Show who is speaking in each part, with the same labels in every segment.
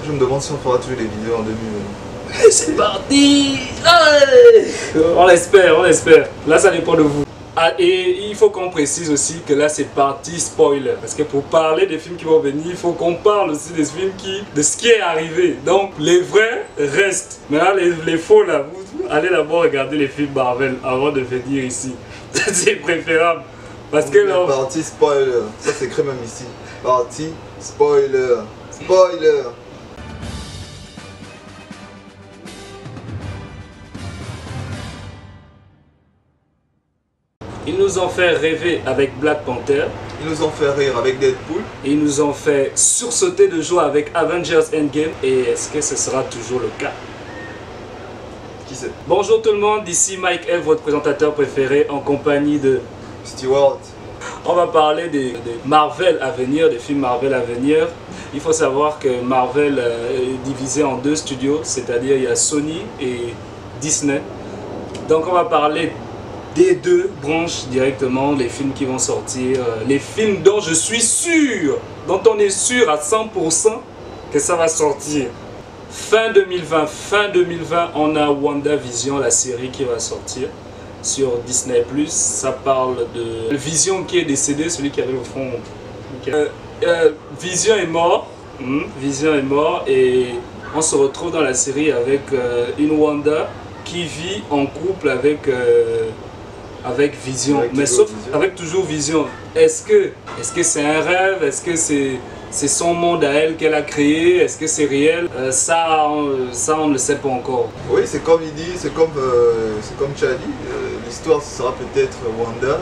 Speaker 1: Je me demande si on fera toujours les vidéos en 2020.
Speaker 2: Et c'est parti! Allez, on l'espère, on l'espère. Là, ça dépend de vous. Ah, et il faut qu'on précise aussi que là, c'est parti spoiler. Parce que pour parler des films qui vont venir, il faut qu'on parle aussi des films de ce qui est arrivé. Donc, les vrais restent. Mais là, les faux, là, vous allez d'abord regarder les films Marvel avant de venir ici. C'est préférable. Parce que là...
Speaker 1: Parti spoiler. Ça, c'est écrit même ici. Parti spoiler. Spoiler.
Speaker 2: Ils nous ont fait rêver avec Black Panther.
Speaker 1: Ils nous ont fait rire avec Deadpool.
Speaker 2: Et ils nous ont fait sursauter de joie avec Avengers Endgame. Et est-ce que ce sera toujours le cas?
Speaker 1: Qui c'est?
Speaker 2: Bonjour tout le monde, ici Mike F, votre présentateur préféré en compagnie de
Speaker 1: Stewart.
Speaker 2: On va parler des Marvel à venir, des films Marvel à venir. Il faut savoir que Marvel est divisé en deux studios, c'est-à-dire il y a Sony et Disney. Donc on va parler des deux branches directement, les films qui vont sortir, les films dont je suis sûr, dont on est sûr à 100% que ça va sortir. Fin 2020, on a WandaVision, la série qui va sortir sur Disney+. Ça parle de Vision qui est décédé, celui qui avait le front. Vision est mort. Vision est mort et on se retrouve dans la série avec une Wanda qui vit en couple avec Vision, mais sauf avec toujours Vision. Est-ce que c'est un rêve? Est-ce que c'est son monde à elle qu'elle a créé? Est-ce que c'est réel? Ça, on ne le sait pas encore.
Speaker 1: Oui, c'est comme il dit, c'est comme tu as dit, l'histoire ce sera peut-être Wanda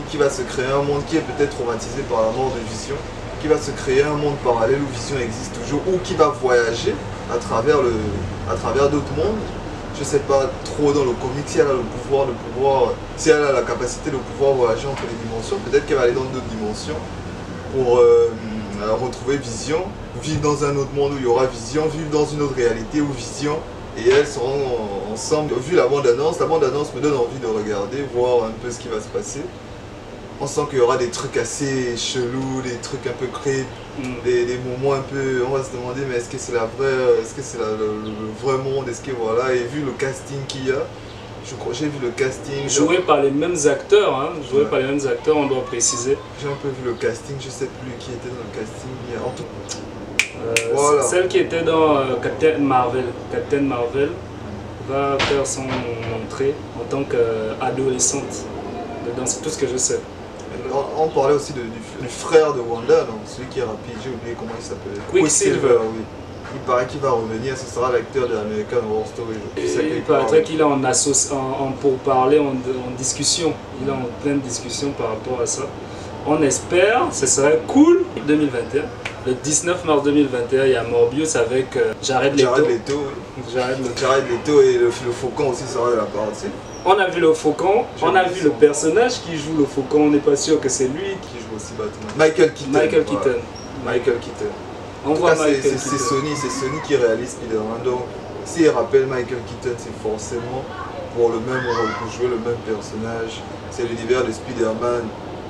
Speaker 1: qui va se créer un monde qui est peut-être traumatisé par la mort de Vision, qui va se créer un monde parallèle où Vision existe toujours, ou qui va voyager à travers d'autres mondes. Je sais pas trop dans le comic si elle a le pouvoir, si elle a la capacité de pouvoir voyager entre les dimensions, peut-être qu'elle va aller dans d'autres dimensions pour retrouver Vision, vivre dans un autre monde où il y aura Vision, vivre dans une autre réalité où Vision et elle seront ensemble. Vu la bande-annonce me donne envie de regarder, voir un peu ce qui va se passer. On sent qu'il y aura des trucs assez chelous, des trucs un peu creep, des moments un peu... On va se demander, mais est-ce que c'est le vrai monde? Est-ce que voilà, et vu le casting qu'il y a, j'ai vu le casting...
Speaker 2: Joué par les mêmes acteurs, hein, par les mêmes acteurs, on doit préciser.
Speaker 1: J'ai un peu vu le casting, je sais plus qui était dans le casting. Voilà.
Speaker 2: Celle qui était dans Captain Marvel. Captain Marvel va faire son entrée en tant qu'adolescente. C'est tout ce que je sais.
Speaker 1: On parlait aussi du frère de Wanda, donc celui qui est rapide, j'ai oublié comment il s'appelle.
Speaker 2: Quicksilver.
Speaker 1: Oui. Il paraît qu'il va revenir, ce sera l'acteur de American Horror Story.
Speaker 2: Il paraîtrait qu'il est en pourparlers, en discussion. Il est en pleine discussion par rapport à ça. On espère, ce serait cool. 2021. Le 19 mars 2021, il y a Morbius avec Jared Leto.
Speaker 1: Jared Leto et le Faucon aussi sera de la partie.
Speaker 2: On a vu le Faucon, on a vu le personnage qui joue le Faucon, on n'est pas sûr que c'est lui
Speaker 1: qui joue aussi Batman. Michael Keaton.
Speaker 2: Michael Keaton.
Speaker 1: C'est Sony qui réalise Spider-Man, donc s'il rappelle Michael Keaton, c'est forcément pour le même rôle, pour jouer le même personnage. C'est l'univers de Spider-Man.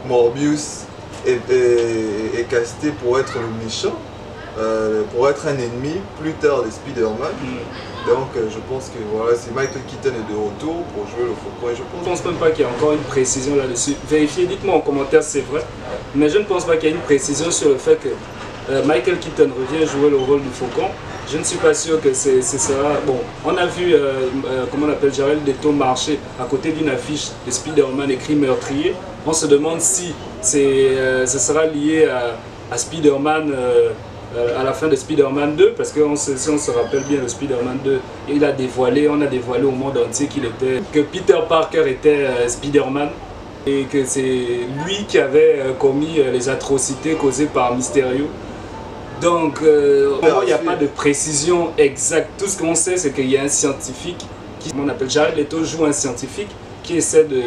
Speaker 1: Morbius est casté pour être le méchant, pour être un ennemi plus tard de Spider-Man. Donc je pense que voilà, si Michael Keaton est de retour pour jouer le Faucon, et je
Speaker 2: pense même pas qu'il y ait encore une précision là-dessus. Vérifiez, dites-moi en commentaire si c'est vrai, mais je ne pense pas qu'il y ait une précision sur le fait que Michael Keaton revient jouer le rôle du Faucon. Je ne suis pas sûr que c'est ça. Bon, on a vu, comment on appelle, Jared Leto marcher à côté d'une affiche de Spider-Man écrit meurtrier. On se demande si ce sera lié à Spider-Man, à la fin de Spider-Man 2, parce que si on se rappelle bien de Spider-Man 2, on a dévoilé au monde entier que Peter Parker était Spider-Man et que c'est lui qui avait commis les atrocités causées par Mysterio. Donc, il n'y a pas de précision exacte. Tout ce qu'on sait, c'est qu'il y a un scientifique, on appelle Jared Leto, joue un scientifique qui essaie de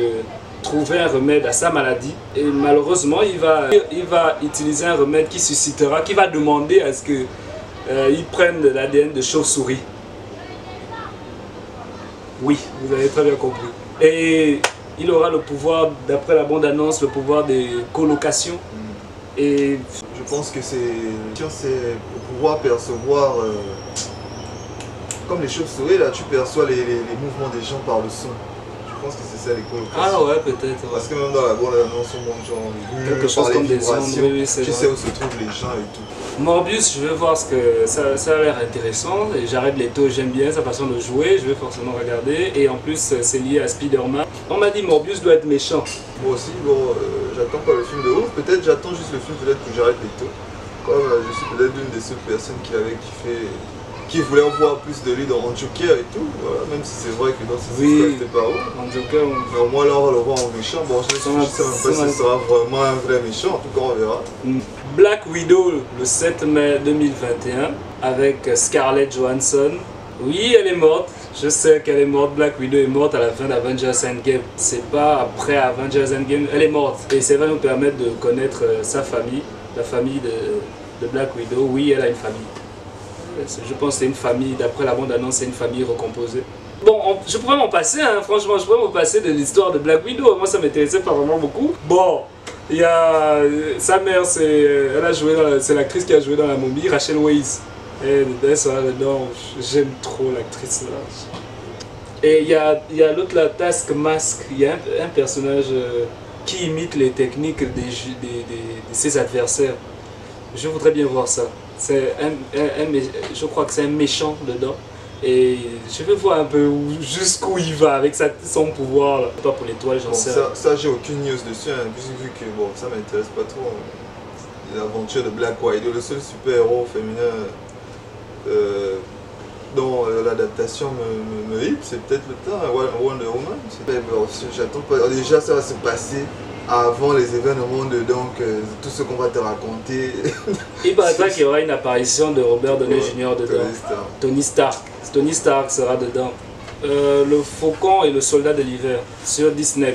Speaker 2: trouver un remède à sa maladie. Et malheureusement, il va utiliser un remède qui suscitera, qui va demander à ce qu'il prenne de l'ADN de chauve-souris. Oui, vous avez très bien compris. Et il aura le pouvoir, d'après la bande-annonce, le pouvoir des colocations.
Speaker 1: Et je pense que c'est pour pouvoir percevoir, comme les chauves-souris, là, tu perçois les mouvements des gens par le son. Je pense que c'est ça les colocations.
Speaker 2: Ah ouais, peut-être. Ouais.
Speaker 1: Parce que même dans la bande annonce, on montre genre
Speaker 2: quelque chose comme des ondes, oui,
Speaker 1: tu sais où se trouvent les gens et tout.
Speaker 2: Morbius, je veux voir ce que ça a l'air intéressant. Et Jared Leto, j'aime bien sa façon de jouer, je vais forcément regarder. Et en plus, c'est lié à Spider-Man. On m'a dit Morbius doit être méchant.
Speaker 1: Moi aussi, bon, j'attends pas le film de ouf. Peut-être j'attends juste le film peut-être pour Jared Leto. Comme je suis peut-être l'une des seules personnes qui avait kiffé, qui voulait en voir plus de lui dans Joker et tout, voilà, même si c'est vrai que dans ce film c'était pas ouf.
Speaker 2: En Joker,
Speaker 1: mais au moins là on va le voir en méchant. Bon, je sais même pas si ce sera vraiment un vrai méchant, en tout cas on verra.
Speaker 2: Black Widow le 7 mai 2021 avec Scarlett Johansson. Oui, elle est morte. Je sais qu'elle est morte. Black Widow est morte à la fin d'Avengers Endgame. C'est pas après Avengers Endgame. Elle est morte. Et ça va nous permettre de connaître sa famille, la famille de Black Widow. Oui, elle a une famille. Je pense que c'est une famille, d'après la bande-annonce, c'est une famille recomposée. Bon, je pourrais m'en passer, hein, franchement, je pourrais m'en passer de l'histoire de Black Widow. Moi, ça m'intéressait pas vraiment beaucoup. Bon, il y a sa mère, elle a joué, c'est l'actrice qui a joué dans La Momie, Rachel Weisz. Elle sera dedans, j'aime trop l'actrice là. Et il y a l'autre, la Taskmaster, il y a un personnage qui imite les techniques de ses adversaires. Je voudrais bien voir ça. Je crois que c'est un méchant dedans. Et je veux voir un peu jusqu'où il va avec son pouvoir. Là. Pas pour l'étoile, j'en sais.
Speaker 1: Ça j'ai aucune news dessus, hein, vu que bon, ça m'intéresse pas trop. L'aventure de Black Widow, le seul super-héros féminin dont l'adaptation me hype, c'est peut-être le temps, Wonder Woman. Bon, j'attends pas. Déjà, ça va se passer avant les événements donc tout ce qu'on va te raconter.
Speaker 2: Il paraîtra qu'il y aura une apparition de Robert Downey Jr. dedans. Tony Stark. Tony Stark sera dedans. Le Faucon et le Soldat de l'Hiver sur Disney+.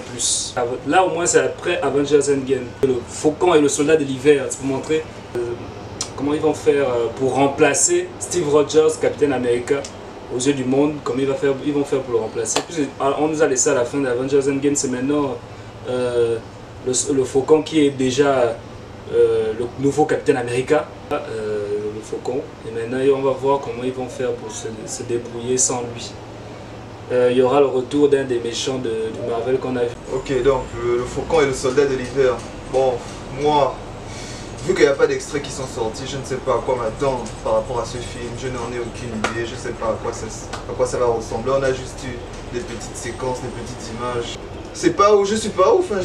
Speaker 2: Là au moins c'est après Avengers Endgame. Le Faucon et le Soldat de l'Hiver, c'est pour montrer comment ils vont faire pour remplacer Steve Rogers, Captain America, aux yeux du monde, comment ils vont faire pour le remplacer. Puis, on nous a laissé à la fin d'Avengers Endgame, c'est maintenant le Faucon qui est déjà le nouveau Captain America, le Faucon, et maintenant on va voir comment ils vont faire pour se débrouiller sans lui. Il y aura le retour d'un des méchants du Marvel qu'on a vu.
Speaker 1: Ok, donc le Faucon et le Soldat de l'Hiver. Bon, moi, vu qu'il n'y a pas d'extraits qui sont sortis, je ne sais pas à quoi m'attendre par rapport à ce film, je n'en ai aucune idée, je ne sais pas à quoi ça va ressembler. On a juste eu des petites séquences, des petites images. C'est pas où je suis pas ouf, hein.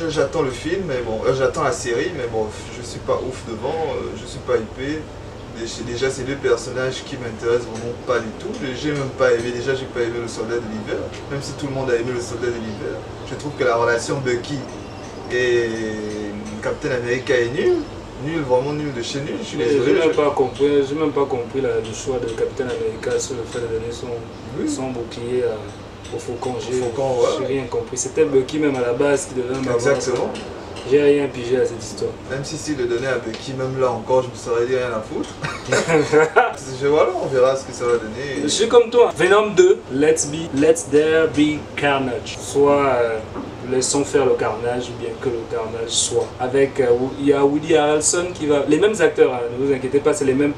Speaker 1: J'attends le film, mais bon, j'attends la série, mais bon, je suis pas ouf devant, je suis pas hypé. Déjà, c'est deux personnages qui m'intéressent vraiment pas du tout. J'ai même pas aimé, déjà, j'ai pas aimé le Soldat de l'Hiver, même si tout le monde a aimé le Soldat de l'Hiver. Je trouve que la relation Bucky et Captain America est nulle, vraiment nulle de chez nul. Je suis désolé.
Speaker 2: J'ai même pas compris le choix de Captain America sur le fait de donner son bouclier au Faucon. J'ai rien compris. C'était Bucky même à la base qui devait m'avoir.
Speaker 1: Exactement.
Speaker 2: J'ai rien pigé à cette histoire.
Speaker 1: Même si le donnait à Bucky, même là encore, je me serais dit rien à foutre. Voilà, on verra ce que ça va donner.
Speaker 2: Je suis comme toi. Venom 2, Let's There Be Carnage. Soit laissons faire le carnage, ou bien que le carnage soit. Avec, il y a Woody Harrelson qui va... Les mêmes acteurs, hein, ne vous inquiétez pas, c'est les mêmes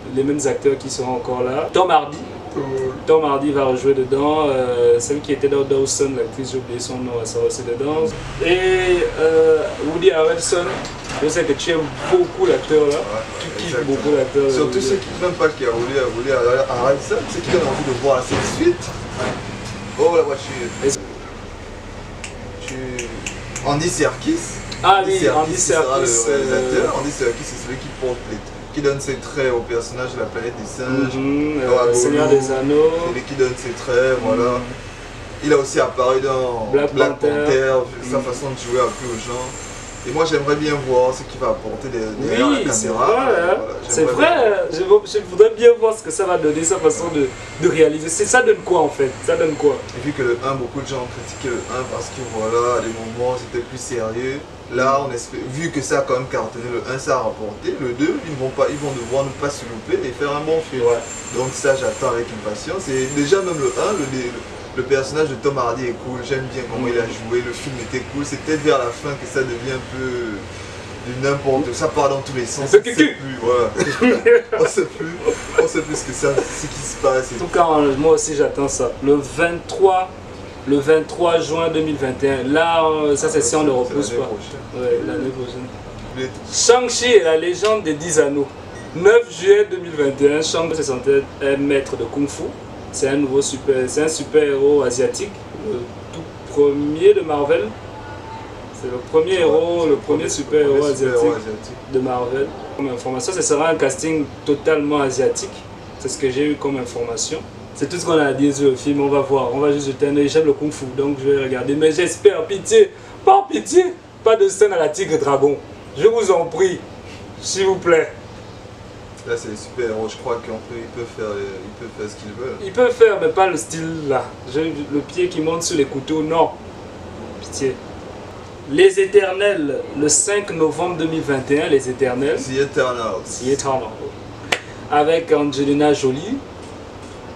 Speaker 2: acteurs qui seront encore là. Tom Hardy va rejouer dedans, celle qui était dans Dawson, l'actrice, j'ai oublié son nom, elle sera aussi dedans. Et Woody Harrelson, je sais que tu aimes beaucoup l'acteur là, tu kiffes beaucoup l'acteur.
Speaker 1: Surtout ceux qui n'aiment pas qu'il y a Woody Harrelson, ceux qui donnent envie de voir la suite. Oh la voiture. Andy Serkis.
Speaker 2: Ah oui, Andy Serkis.
Speaker 1: Le réalisateur. Andy Serkis, c'est celui qui porte qui donne ses traits au personnage de la planète des singes,
Speaker 2: Seigneur des Anneaux.
Speaker 1: C'est lui qui donne ses traits, voilà. Il a aussi apparu dans Black Panther, sa façon de jouer un peu aux gens. Et moi j'aimerais bien voir ce qu'il va apporter derrière la caméra.
Speaker 2: C'est vrai, je voudrais bien voir ce que ça va donner, sa façon de réaliser. Ça donne quoi en fait? Ça donne quoi?
Speaker 1: Et vu que le 1, beaucoup de gens ont critiqué le 1 parce que voilà, à des moments c'était plus sérieux. Là, on espère, vu que ça a quand même cartonné, le 1 ça a rapporté, le 2 ils vont devoir ne pas se louper et faire un bon film. Ouais. Donc ça j'attends avec impatience. Et déjà même le 1, le personnage de Tom Hardy est cool, j'aime bien comment il a joué, le film était cool, c'est peut-être vers la fin que ça devient un peu de n'importe, ça part dans tous les sens.
Speaker 2: On sait plus,
Speaker 1: voilà. on sait plus ce qui se passe.
Speaker 2: En tout cas, moi aussi j'attends ça. Le 23 juin 2021. Là, ça c'est si on ne repousse pas. Ouais, l'année prochaine. Shang-Chi et la légende des 10 anneaux. 9 juillet 2021, Shang-Chi est censé être maître de Kung Fu. C'est un super héros asiatique, le tout premier de Marvel. C'est le premier héros, le premier super héros asiatique de Marvel. Comme information, ce sera un casting totalement asiatique. C'est ce que j'ai eu comme information. C'est tout ce qu'on a dit sur le film, on va voir, on va juste jeter un œil. J'aime le Kung Fu, donc je vais regarder. Mais j'espère, pitié, pas de scène à la Tigre Dragon. Je vous en prie, s'il vous plaît.
Speaker 1: Là, c'est les super-héros, je crois qu'ils peuvent faire ce qu'ils veulent.
Speaker 2: Ils peuvent faire, mais pas le style là. J'ai le pied qui monte sur les couteaux, non. Pitié. Les Éternels, le 5 novembre 2021, Les Éternels.
Speaker 1: The Eternals.
Speaker 2: The Eternals. Avec Angelina Jolie.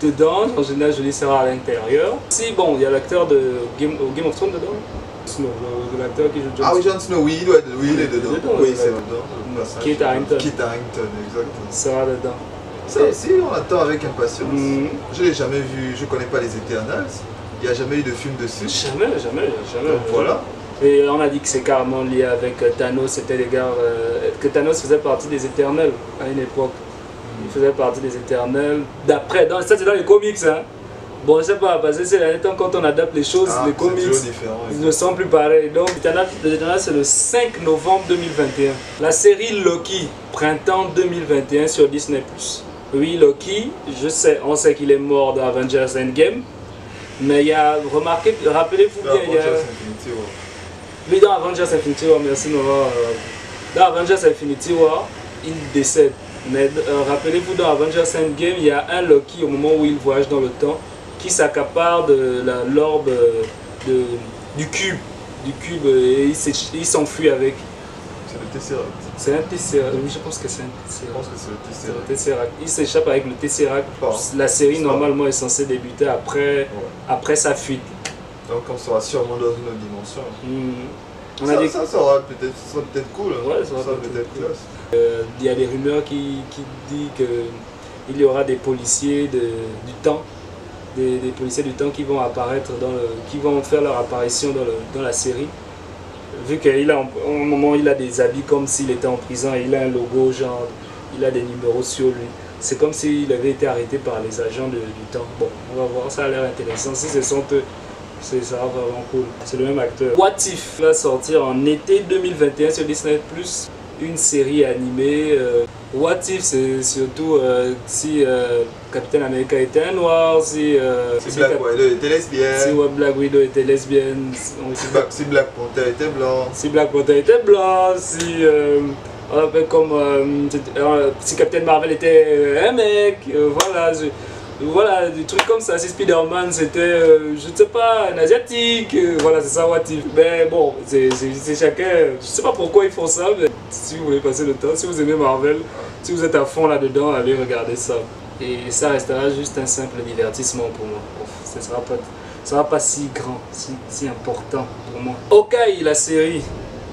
Speaker 2: Dedans, Angelina Jolie sera à l'intérieur. Si, bon, il y a l'acteur de Game of Thrones dedans. Snow, l'acteur qui joue Jon Snow.
Speaker 1: Ah oui, Jon Snow, oui, il est dedans. Oui, c'est dedans.
Speaker 2: Kit Harington.
Speaker 1: Kit Harington, exactement.
Speaker 2: Sera dedans.
Speaker 1: Ça aussi, on attend avec impatience. Je l'ai jamais vu, je connais pas les Eternals. Il n'y a jamais eu de film dessus.
Speaker 2: Jamais.
Speaker 1: Donc voilà.
Speaker 2: Et on a dit que c'est carrément lié avec Thanos, c'était les gars, que Thanos faisait partie des Éternels à une époque. Il faisait partie des Éternels. D'après, ça c'est dans les comics, hein. Bon, je sais pas, parce que c'est l'année temps quand on adapte les choses, les comics, ils ne sont plus pareils. Donc, les Éternels, c'est le 5 novembre 2021. La série Loki, printemps 2021 sur Disney+. Oui, Loki, je sais, on sait qu'il est mort dans Avengers Endgame. Mais il y a, remarquez, rappelez-vous bien, il y a... Oui, dans Avengers Infinity War, merci Nora. Dans Avengers Infinity War, il décède. Mais rappelez-vous, dans Avengers Endgame, il y a un Loki au moment où il voyage dans le temps qui s'accapare de l'orbe du cube. Et il s'enfuit avec.
Speaker 1: C'est le Tesseract.
Speaker 2: C'est un Tesseract. Oui, je pense que c'est un Tesseract.
Speaker 1: Je pense que c'est le Tesseract.
Speaker 2: Il s'échappe avec le Tesseract. La série normalement est censée débuter après sa fuite.
Speaker 1: Donc on sera sûrement dans une autre dimension. Ça sera peut-être cool.
Speaker 2: Ouais, ça sera peut-être classe. Il y a des rumeurs qui disent qu'il y aura des policiers du temps. Des policiers du temps qui vont apparaître, qui vont faire leur apparition dans la série. Vu qu'à un moment il a des habits comme s'il était en prison et il a un logo, genre, il a des numéros sur lui. C'est comme s'il avait été arrêté par les agents du temps. Bon, on va voir, ça a l'air intéressant. Si ce sont eux, ça sera vraiment cool. C'est le même acteur. What If va sortir en été 2021 sur Disney+. Une série animée. What If, c'est surtout si Captain America était un noir, si
Speaker 1: Black Widow était lesbienne,
Speaker 2: si Black Widow était lesbienne,
Speaker 1: si Black Panther était blanc,
Speaker 2: si on appelle comme si Captain Marvel était un mec, voilà, des trucs comme ça. Si Spider-Man c'était, je ne sais pas, un asiatique, voilà, c'est ça What If. Mais bon, c'est chacun, je sais pas pourquoi ils font ça, mais si vous voulez passer le temps, si vous aimez Marvel, si vous êtes à fond là-dedans, allez regarder ça. Et ça restera juste un simple divertissement pour moi. Ça sera pas si grand, si important pour moi. Hawkeye, la série,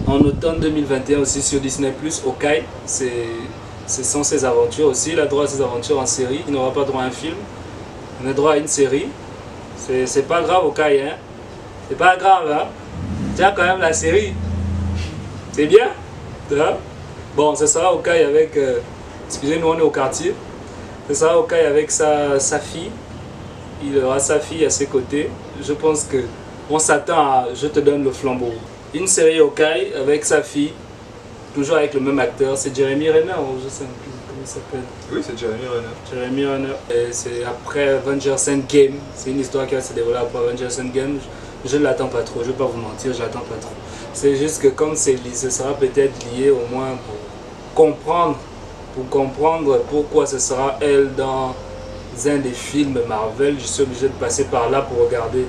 Speaker 2: en automne 2021 aussi sur Disney+. Hawkeye, ce sont ses aventures aussi. Il a droit à ses aventures en série. Il n'aura pas droit à un film. Il a droit à une série. C'est pas grave, Hawkeye, hein. C'est pas grave, hein. Tiens, quand même, la série. C'est bien, hein? Bon, ce sera Hawkeye avec... excusez-nous, on est au quartier. Ce sera Hawkeye avec sa fille. Il aura sa fille à ses côtés. Je pense que on s'attend à Je te donne le flambeau. Une série Hawkeye avec sa fille. Toujours avec le même acteur. C'est Jeremy Renner, je sais plus comment il s'appelle.
Speaker 1: Oui, c'est Jeremy Renner.
Speaker 2: C'est après Avengers Endgame. C'est une histoire qui va se dérouler après Avengers Endgame. Je ne l'attends pas trop, je ne vais pas vous mentir, je ne l'attends pas trop. C'est juste que comme ce sera peut-être lié au moins pour comprendre pourquoi ce sera elle dans un des films Marvel, je suis obligé de passer par là pour regarder.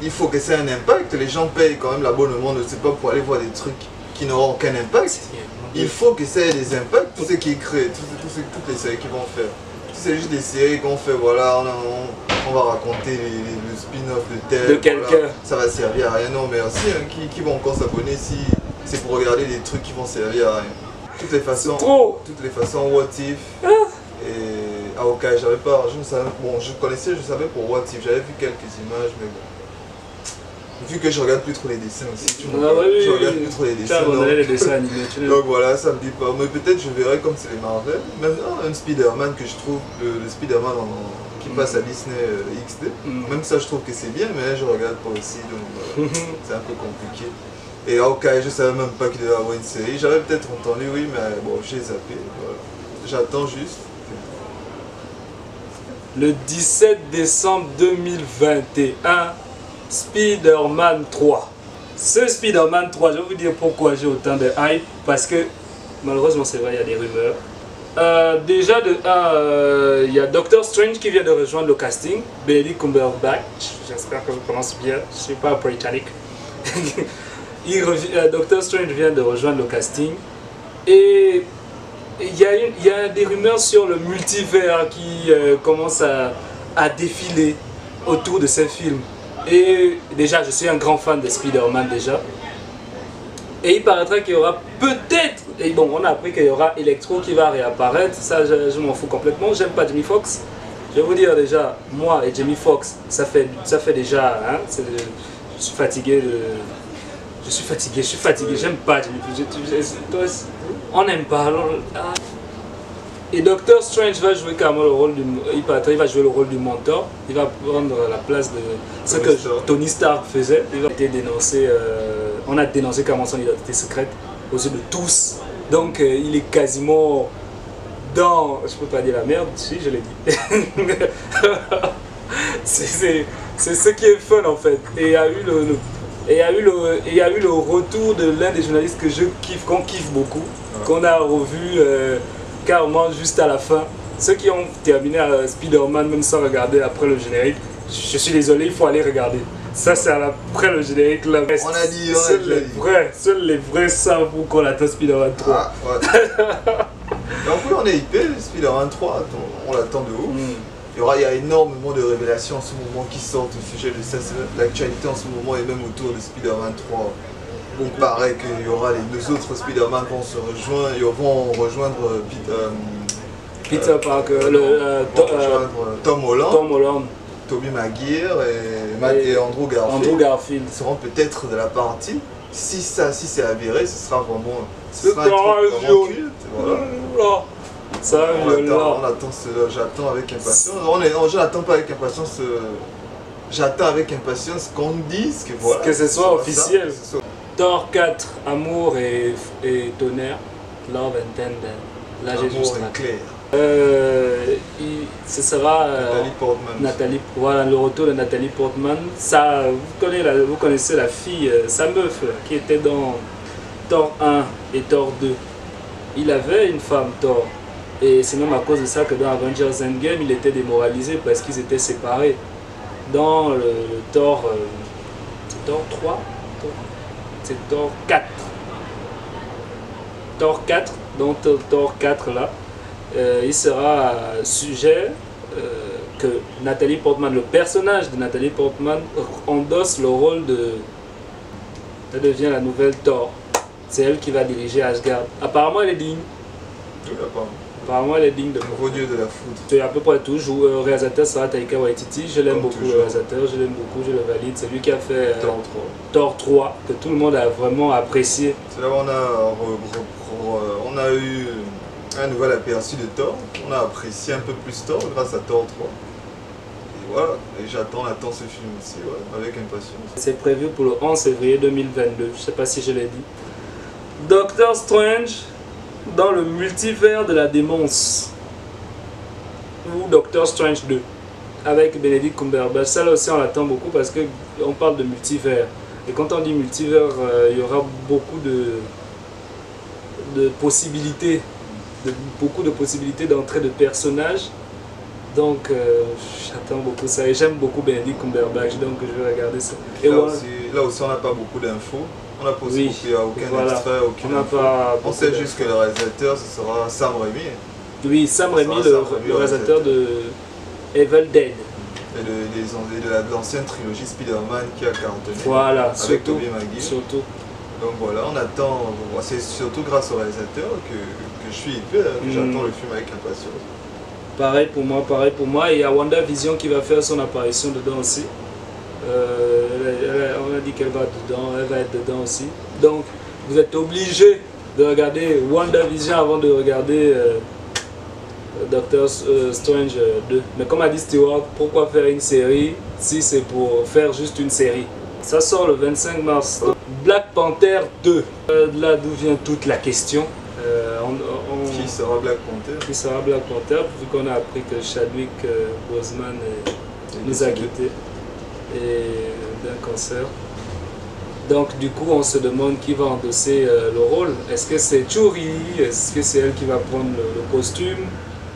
Speaker 1: Il faut que ça ait un impact, les gens payent quand même l'abonnement, ne sais pas, pour aller voir des trucs qui n'auront aucun impact. Il faut que ça ait des impacts, tout ce qui est créé, toutes les séries qu'ils vont faire. Si c'est juste des séries qu'on fait, voilà, on va raconter le spin-off de tel,
Speaker 2: quelqu'un.
Speaker 1: Voilà, ça va servir à rien, non, merci, hein, qui vont encore s'abonner si c'est pour regarder des trucs qui vont servir à rien. Toutes les façons, What If. Et Hawkeye, j'avais pas, je ne savais, bon, je connaissais, je savais pour What If, j'avais vu quelques images, mais bon. Vu que je regarde plus trop les dessins aussi, je regarde plus trop les dessins.
Speaker 2: Les dessins animés,
Speaker 1: donc voilà, ça me dit pas. Mais peut-être je verrai comme c'est les Marvel. Même un Spider-Man que je trouve, le Spider-Man qui passe à Disney XD. Même ça, je trouve que c'est bien, mais je regarde pas aussi, donc c'est un peu compliqué. Et Hawkeye, je savais même pas qu'il devait avoir une série. J'avais peut-être entendu, oui, mais bon, j'ai zappé. Voilà. J'attends juste.
Speaker 2: Le 17 décembre 2021. Spider-Man 3. Ce Spider-Man 3, je vais vous dire pourquoi j'ai autant de hype. Parce que, malheureusement, c'est vrai, il y a des rumeurs. Déjà, il y a Doctor Strange qui vient de rejoindre le casting. Benedict Cumberbatch, j'espère que je prononce bien, je ne suis pas britannique. Doctor Strange vient de rejoindre le casting. Et il y a des rumeurs sur le multivers qui commence à défiler autour de ces films. Et déjà, je suis un grand fan de Spider-Man déjà. Et il paraîtrait qu'il y aura peut-être, et bon, on a appris qu'il y aura Electro qui va réapparaître. Ça, je m'en fous complètement. J'aime pas Jamie Foxx. Je vais vous dire déjà, moi et Jamie Foxx, ça fait déjà, hein, je suis fatigué, j'aime pas Jamie Foxx. On n'aime pas. Et Doctor Strange va jouer carrément le rôle il va jouer le rôle du mentor. Il va prendre la place de ce que Tony Stark faisait. Il va être dénoncé, on a dénoncé carrément son identité secrète aux yeux de tous. Donc il est quasiment dans, je peux pas dire la merde, si je l'ai dit. c'est ce qui est fun en fait. Et il y a eu le retour de l'un des journalistes que je kiffe, qu'on kiffe beaucoup, qu'on a revu carrément juste à la fin. Ceux qui ont terminé à Spider-Man même sans regarder après le générique, je suis désolé, il faut aller regarder. Ça c'est après le générique là.
Speaker 1: On a dit,
Speaker 2: seuls les vrais savent pourquoi on attend Spider-Man 3.
Speaker 1: Donc oui, on est hypé, Spider-Man 3, on l'attend de ouf. Il y a énormément de révélations en ce moment qui sortent au sujet de ça. L'actualité en ce moment est même autour de Spider-Man 3. Il paraît qu'il y aura les deux autres Spider-Man vont rejoindre
Speaker 2: Peter Parker,
Speaker 1: Tom Holland, Tobey Maguire et Andrew Garfield. Ils seront peut-être de la partie. Si c'est avéré, ce sera vraiment culte. Voilà. On attend cela, j'attends avec impatience. Je n'attends pas avec impatience. J'attends avec impatience qu'on dise que voilà.
Speaker 2: Que ce soit officiel. Thor 4, Amour et Tonnerre, Love and Thunder. Là j'ai juste
Speaker 1: clair.
Speaker 2: Ce sera voilà, le retour de Nathalie Portman. Ça, vous connaissez la fille, sa meuf qui était dans Thor 1 et Thor 2. Il avait une femme, Thor. Et c'est même à cause de ça que dans Avengers Endgame, il était démoralisé parce qu'ils étaient séparés. Dans le Thor 3, c'est Thor 4. Thor 4, donc Thor 4 là, il sera sujet que Nathalie Portman, le personnage de Nathalie Portman, endosse le rôle de... Elle devient la nouvelle Thor. C'est elle qui va diriger Asgard. Apparemment, elle est digne. Apparemment, elle est digne de
Speaker 1: nouveau dieu de la foudre.
Speaker 2: C'est à peu près tout. Le réalisateur sera Taika Waititi. Je l'aime beaucoup, le réalisateur. Je l'aime beaucoup, je le valide. C'est lui qui a fait Thor 3, que tout le monde a vraiment apprécié.
Speaker 1: C'est là où on a eu un nouvel aperçu de Thor. On a apprécié un peu plus Thor grâce à Thor 3. Et voilà, et j'attends ce film aussi, avec impatience.
Speaker 2: C'est prévu pour le 11 février 2022. Je ne sais pas si je l'ai dit. Doctor Strange dans le multivers de la démence, ou Doctor Strange 2 avec Benedict Cumberbatch. Ça là aussi on l'attend beaucoup parce qu'on parle de multivers, et quand on dit multivers, il y aura beaucoup de possibilités, beaucoup de possibilités d'entrée de personnages. Donc j'attends beaucoup ça, et j'aime beaucoup Benedict Cumberbatch, donc je vais regarder ça. Et
Speaker 1: là aussi on n'a pas beaucoup d'infos. On n'a pas aussi aucun extrait, aucune info. On sait juste que le réalisateur, ce sera Sam Raimi.
Speaker 2: Oui, Sam Raimi, le réalisateur de Evil Dead.
Speaker 1: Et de l'ancienne trilogie Spider-Man qui a cartonné.
Speaker 2: Voilà,
Speaker 1: avec Tobey Maguire.
Speaker 2: Surtout.
Speaker 1: Donc voilà, on attend, bon, c'est surtout grâce au réalisateur que je suis hypé, que j'attends le film avec impatience.
Speaker 2: Pareil pour moi. Et il y a WandaVision qui va faire son apparition dedans aussi. On a dit qu'elle va dedans, elle va être dedans aussi. Donc vous êtes obligé de regarder WandaVision avant de regarder Doctor Strange 2. Mais comme a dit Stewart, pourquoi faire une série si c'est pour faire juste une série? Ça sort le 25 mars. Black Panther 2. Là d'où vient toute la question.
Speaker 1: Qui sera Black Panther?
Speaker 2: Qui sera Black Panther, vu qu'on a appris que Chadwick Boseman nous a quittés et d'un cancer. Donc du coup on se demande qui va endosser le rôle. Est-ce que c'est Shuri? Est-ce que c'est elle qui va prendre le costume?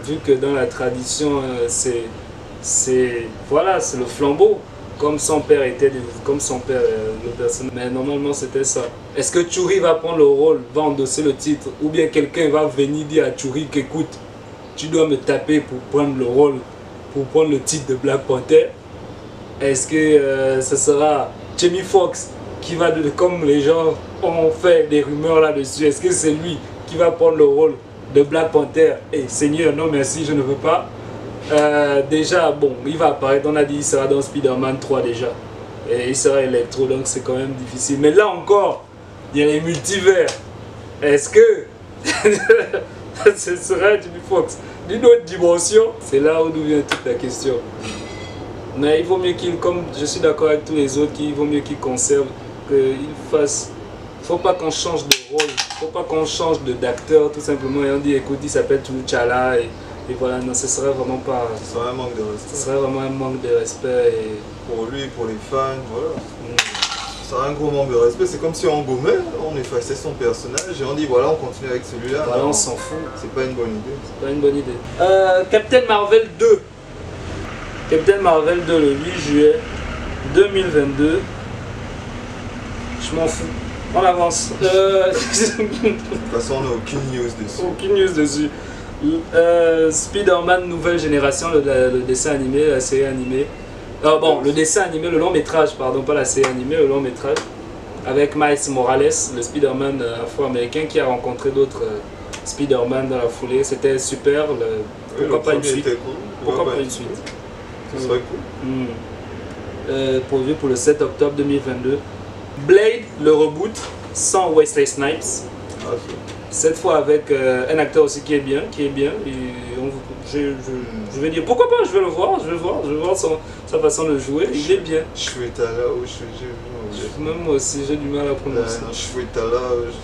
Speaker 2: Vu que dans la tradition c'est le flambeau. Comme son père était, le personnage. Mais normalement c'était ça. Est-ce que Shuri va prendre le rôle, va endosser le titre, ou bien quelqu'un va venir dire à Shuri qu'écoute, tu dois me taper pour prendre le rôle, pour prendre le titre de Black Panther? Est-ce que ce sera Jamie Foxx qui va, comme les gens ont fait des rumeurs là-dessus, est-ce que c'est lui qui va prendre le rôle de Black Panther? Et Seigneur, non merci, je ne veux pas. Déjà, bon, il va apparaître, on a dit il sera dans Spider-Man 3 déjà. Et il sera Electro, donc c'est quand même difficile. Mais là encore, il y a les multivers. Est-ce que ce sera Jamie Foxx d'une autre dimension? C'est là où nous vient toute la question. Mais il vaut mieux qu'il, comme je suis d'accord avec tous les autres, il vaut mieux qu'il conserve, qu'il fasse. Faut pas qu'on change de rôle, faut pas qu'on change d'acteur tout simplement. Et on dit écoute, il s'appelle T'Challa et voilà, non, ce serait vraiment pas.
Speaker 1: Ce serait un manque de respect.
Speaker 2: Ce serait vraiment un manque de respect. Et...
Speaker 1: pour lui, pour les fans, voilà. Ce serait un gros manque de respect. C'est comme si on gommait, on effaçait son personnage et on dit voilà, on continue avec celui-là.
Speaker 2: Voilà, on s'en fout.
Speaker 1: C'est pas une bonne idée.
Speaker 2: C'est pas une bonne idée. Captain Marvel 2. Captain Marvel 2 le 8 juillet 2022. Je m'en fous. On avance.
Speaker 1: De toute façon, on n'a aucune news dessus.
Speaker 2: Aucune news dessus. Spider-Man nouvelle génération, le dessin animé, la série animée. Bon, le dessin animé, le long métrage, pardon, pas la série animée, le long métrage. Avec Miles Morales, le Spider-Man afro-américain qui a rencontré d'autres Spider-Man dans la foulée. C'était super. Pourquoi pas une suite? Pourquoi pas une suite?
Speaker 1: Ce serait cool.
Speaker 2: Prévu pour le 7 octobre 2022. Blade, le reboot, sans Wesley Snipes. Cette fois avec un acteur aussi qui est bien. Je vais dire pourquoi pas, je vais voir sa façon de jouer, il est bien.
Speaker 1: Shwetala ou
Speaker 2: même moi aussi j'ai du mal à prononcer.
Speaker 1: Shwetala,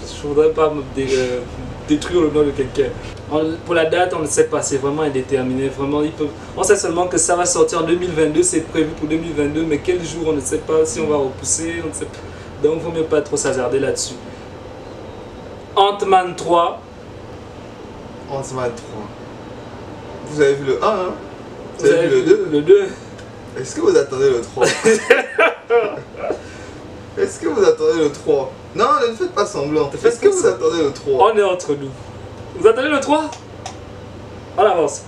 Speaker 2: je voudrais pas me détruire le nom de quelqu'un. Pour la date on ne sait pas, c'est vraiment indéterminé, vraiment on sait seulement que ça va sortir en 2022, c'est prévu pour 2022, mais quel jour on ne sait pas, si on va repousser, on ne sait pas. Donc il ne faut même pas trop s'hasarder là-dessus. Ant-Man 3.
Speaker 1: Ant-Man 3. Vous avez vu le 1, hein? Vous avez vu le 2?
Speaker 2: Le 2.
Speaker 1: Est-ce que vous attendez le 3? Est-ce que vous attendez le 3? Non, ne faites pas semblant. Est-ce que vous attendez le 3?
Speaker 2: On est entre nous. Vous attendez le 3? On avance.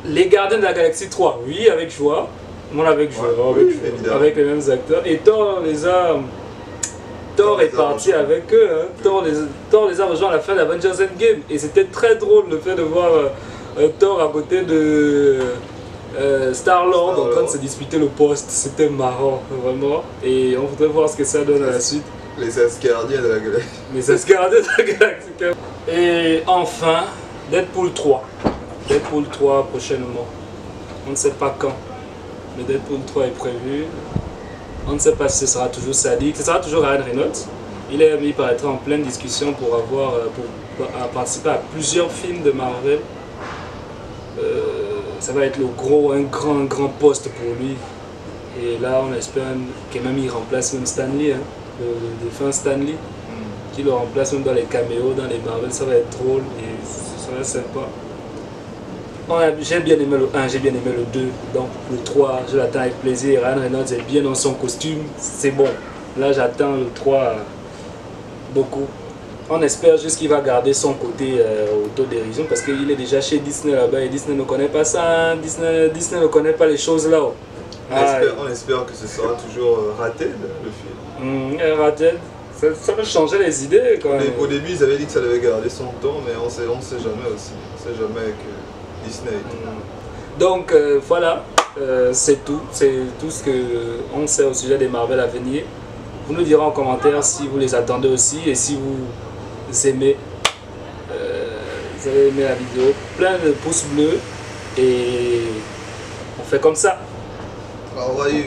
Speaker 2: Les Gardiens de la Galaxie 3. Oui, avec joie. Moi, avec joie. Avec les mêmes acteurs. Et Thor est parti avec eux. Hein. Thor les a rejoints à la fin d'Avengers Endgame. Et c'était très drôle le fait de voir Thor à côté de Star-Lord en train de se disputer le poste. C'était marrant, vraiment. Et on voudrait voir ce que ça donne à la suite.
Speaker 1: Les Asgardiens de la Galaxie.
Speaker 2: Les Asgardiens de la Galaxie. Et enfin, Deadpool 3. Deadpool 3 prochainement. On ne sait pas quand. Mais Deadpool 3 est prévu. On ne sait pas si ce sera toujours Sadik. Ce sera toujours Ryan Reynolds. Il paraîtra en pleine discussion pour participer à plusieurs films de Marvel. Ça va être un grand poste pour lui. Et là, on espère qu'il remplace même Stanley, hein, le défunt Stanley, qui le remplace même dans les caméos, dans les Marvel. Ça va être drôle et ça va être sympa. J'ai bien aimé le 1, j'ai bien aimé le 2, donc le 3, je l'attends avec plaisir. Ryan Reynolds est bien dans son costume, c'est bon. Là, j'attends le 3 beaucoup. On espère juste qu'il va garder son côté autodérision parce qu'il est déjà chez Disney là-bas et Disney ne connaît pas ça, hein. Disney ne connaît pas les choses là-haut.
Speaker 1: On espère que ce sera toujours Rated, le film.
Speaker 2: Rated, Ça peut changer les idées quand même.
Speaker 1: Au début, ils avaient dit que ça devait garder son temps, mais on sait jamais aussi. On sait jamais avec Disney et tout.
Speaker 2: Donc voilà, c'est tout ce qu'on sait au sujet des Marvel à venir. Vous nous direz en commentaire si vous les attendez aussi et si vous aimez, vous avez aimé la vidéo. Plein de pouces bleus et on fait comme ça.
Speaker 1: Alors, voyez.